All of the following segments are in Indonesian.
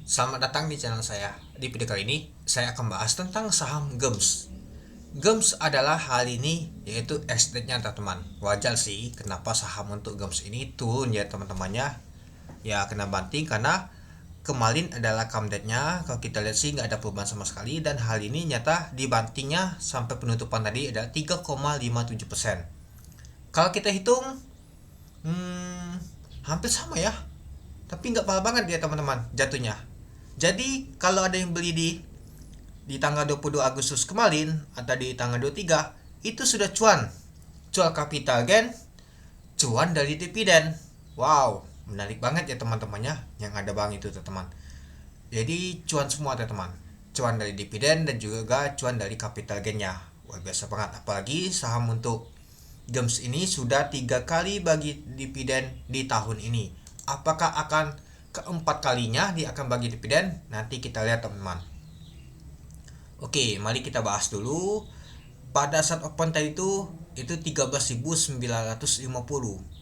Selamat datang di channel saya. Di video kali ini, saya akan bahas tentang saham GEMS. GEMS adalah hal ini, yaitu estate-nya teman-teman. Wajar sih, kenapa saham untuk GEMS ini turun ya teman-temannya. Ya, kena banting karena kemarin adalah come date-nya. Kalau kita lihat sih nggak ada perubahan sama sekali. Dan hal ini nyata dibantingnya sampai penutupan tadi adalah 3,57%. Kalau kita hitung, hmm, hampir sama ya. Tapi nggak parah banget dia teman-teman jatuhnya. Jadi kalau ada yang beli di tanggal 22 Agustus kemarin atau di tanggal 23 itu sudah cuan. Cuan capital gain, cuan dari dividen. Wow, menarik banget ya teman-temannya yang ada bang itu teman. Jadi cuan semua teman. Cuan dari dividen dan juga cuan dari capital gainnya. Wah biasa banget. Apalagi saham untuk GEMS ini sudah 3 kali bagi dividen di tahun ini. Apakah akan keempat kalinya dia akan bagi dividen? Nanti kita lihat teman-teman. Oke, mari kita bahas dulu. Pada saat open tadi itu 13.950.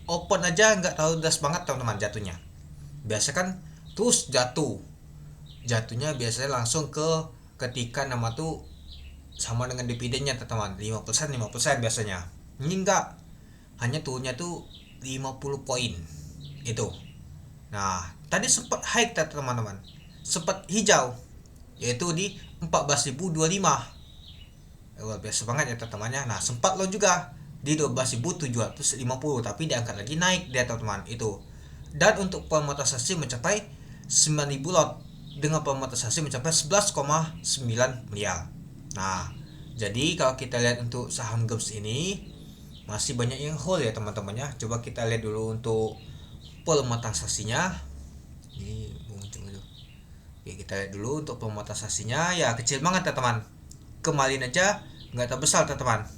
Open aja nggak terlalu deras banget teman-teman jatuhnya. Biasa kan terus jatuh. Jatuhnya biasanya langsung ke ketika nama tuh sama dengan dividennya teman-teman. 5% biasanya. Ini enggak. Hanya turunnya tuh 50 poin. Itu. Nah, tadi sempat high teman-teman. Sempat hijau yaitu di 14.025. Luar biasa banget ya teman-temannya. Nah, sempat lo juga di 12.750 tapi diangkat lagi naik dia teman-teman itu. Dan untuk pemonetisasi mencapai 9.000 lot dengan pemonetisasi mencapai 11,9 miliar. Nah, jadi kalau kita lihat untuk saham GEMS ini masih banyak yang hold ya teman-temannya. Coba kita lihat dulu untuk pemonetisasinya. Ini muncul dulu. Oke, kita lihat dulu untuk pemonetisasinya ya kecil banget teman-teman. Kemarin aja nggak terbesar teman-teman.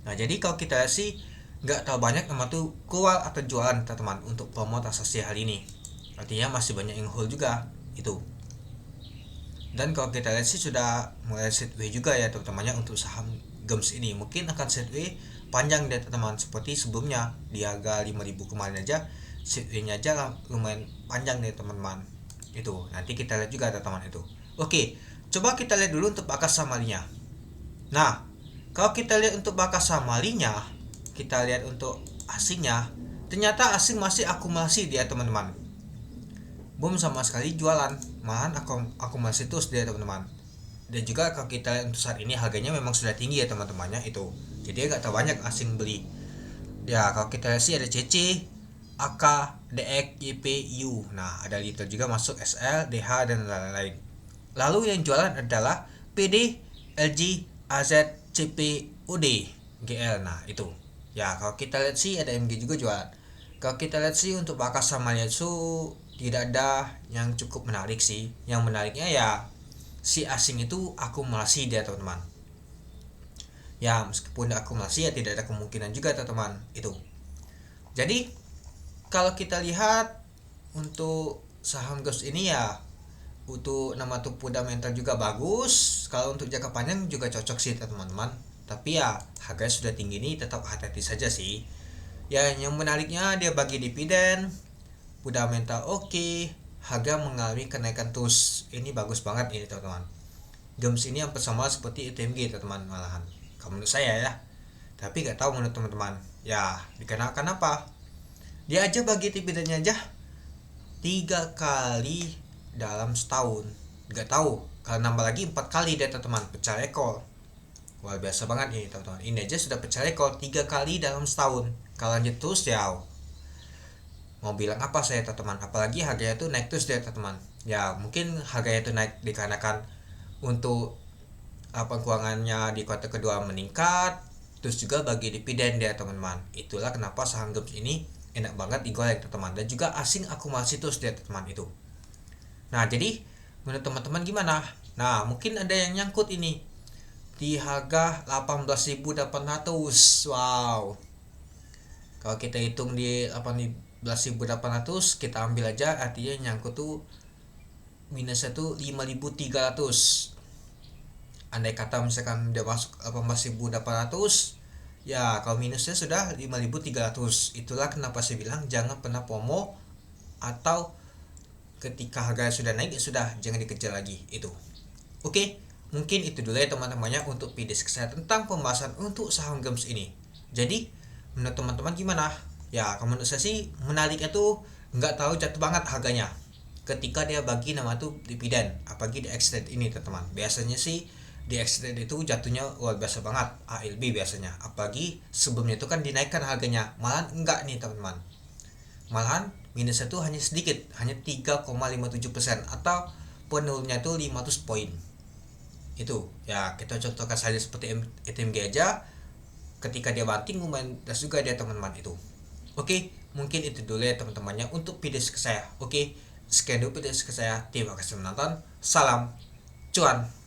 Nah jadi kalau kita lihat sih nggak terlalu banyak teman tuh keluar atau jualan teman-teman untuk pemonetisasi hari ini. Artinya masih banyak yang hold juga itu. Dan kalau kita lihat sih sudah mulai sideways juga ya teman-temannya untuk saham GEMS ini. Mungkin akan sideways panjang deh teman-teman seperti sebelumnya di harga 5.000 kemarin aja. Sideways-nya aja lumayan panjang deh teman-teman. Itu nanti kita lihat juga teman-teman itu. Oke, coba kita lihat dulu untuk bakas samarinya. Nah, kalau kita lihat untuk bakas samarinya, kita lihat untuk asingnya, ternyata asing masih akumulasi dia teman-teman. Belum sama sekali jualan, malahan akumulasi terus dia teman-teman. Dan juga kalau kita lihat untuk saat ini harganya memang sudah tinggi ya teman-temannya itu. Jadi agak tak banyak asing beli. Ya kalau kita lihat sih ada CC, AK, DX, YPU. Nah ada Little juga masuk SL, DH dan lain-lain. Lalu yang jualan adalah PD, LG, AZ, CP, UD, GL. Nah itu. Ya kalau kita lihat sih ada MG juga jualan. Kalau kita lihat sih untuk bakas sama Liatsu tidak ada yang cukup menarik sih. Yang menariknya ya si asing itu akumulasi dia teman-teman. Ya meskipun akumulasi ya tidak ada kemungkinan juga teman-teman itu. Jadi kalau kita lihat untuk saham GEMS ini ya untuk nama tuh fundamental juga bagus. Kalau untuk jangka panjang juga cocok sih teman-teman. Tapi ya harganya sudah tinggi ini tetap hati-hati saja sih. Ya yang menariknya dia bagi dividen, fundamental oke, harga mengalami kenaikan terus. Ini bagus banget ini teman-teman. GEMS ini hampir sama seperti ITMG teman-teman malahan. Kalau menurut saya ya. Tapi nggak tahu menurut teman-teman. Ya dikarenakan apa? Dia aja bagi dividennya aja 3 kali dalam setahun. Nggak tahu kalau nambah lagi 4 kali deh teman-teman pecah rekor. Wah biasa banget ini teman-teman. Ini aja sudah pecah rekor 3 kali dalam setahun. Kalau lanjut terus ya mau bilang apa saya teman-teman. Apalagi harganya tuh naik terus deh teman-teman. Ya mungkin harganya tuh naik dikarenakan untuk apa keuangannya di kuartal kedua meningkat. Terus juga bagi dividen deh teman-teman. Itulah kenapa saham GEMS ini enak banget digoreng teman-teman. Dan juga asing akumulasi terus deh teman-teman itu. Nah jadi menurut teman-teman gimana? Nah mungkin ada yang nyangkut ini di harga 18.800. Wow. Kalau kita hitung di 18.800 kita ambil aja artinya nyangkut tuh minusnya tuh 5.300. Andai kata misalkan dia masuk 18.800 ya kalau minusnya sudah 5.300. Itulah kenapa saya bilang jangan pernah FOMO atau ketika harga sudah naik ya sudah, jangan dikejar lagi itu. Oke, mungkin itu dulu ya teman-temannya untuk video saya tentang pembahasan untuk saham games ini. Jadi menurut teman-teman gimana? Ya kalau menurut saya sih menariknya tuh nggak tahu jatuh banget harganya ketika dia bagi nama tuh dividen, apalagi di extended ini teman-teman. Biasanya sih di extended itu jatuhnya luar biasa banget, ALB biasanya, apalagi sebelumnya itu kan dinaikkan harganya, malahan enggak nih teman-teman, malahan minusnya tuh hanya sedikit, hanya 3,57% atau penurunnya itu 500 poin. Itu ya kita contohkan saja seperti ETMG aja, ketika dia banting lumayan das juga dia teman-teman itu. Oke, mungkin itu dulu ya teman-temannya untuk video saya. Oke, sekian dulu video saya. Terima kasih menonton. Salam cuan.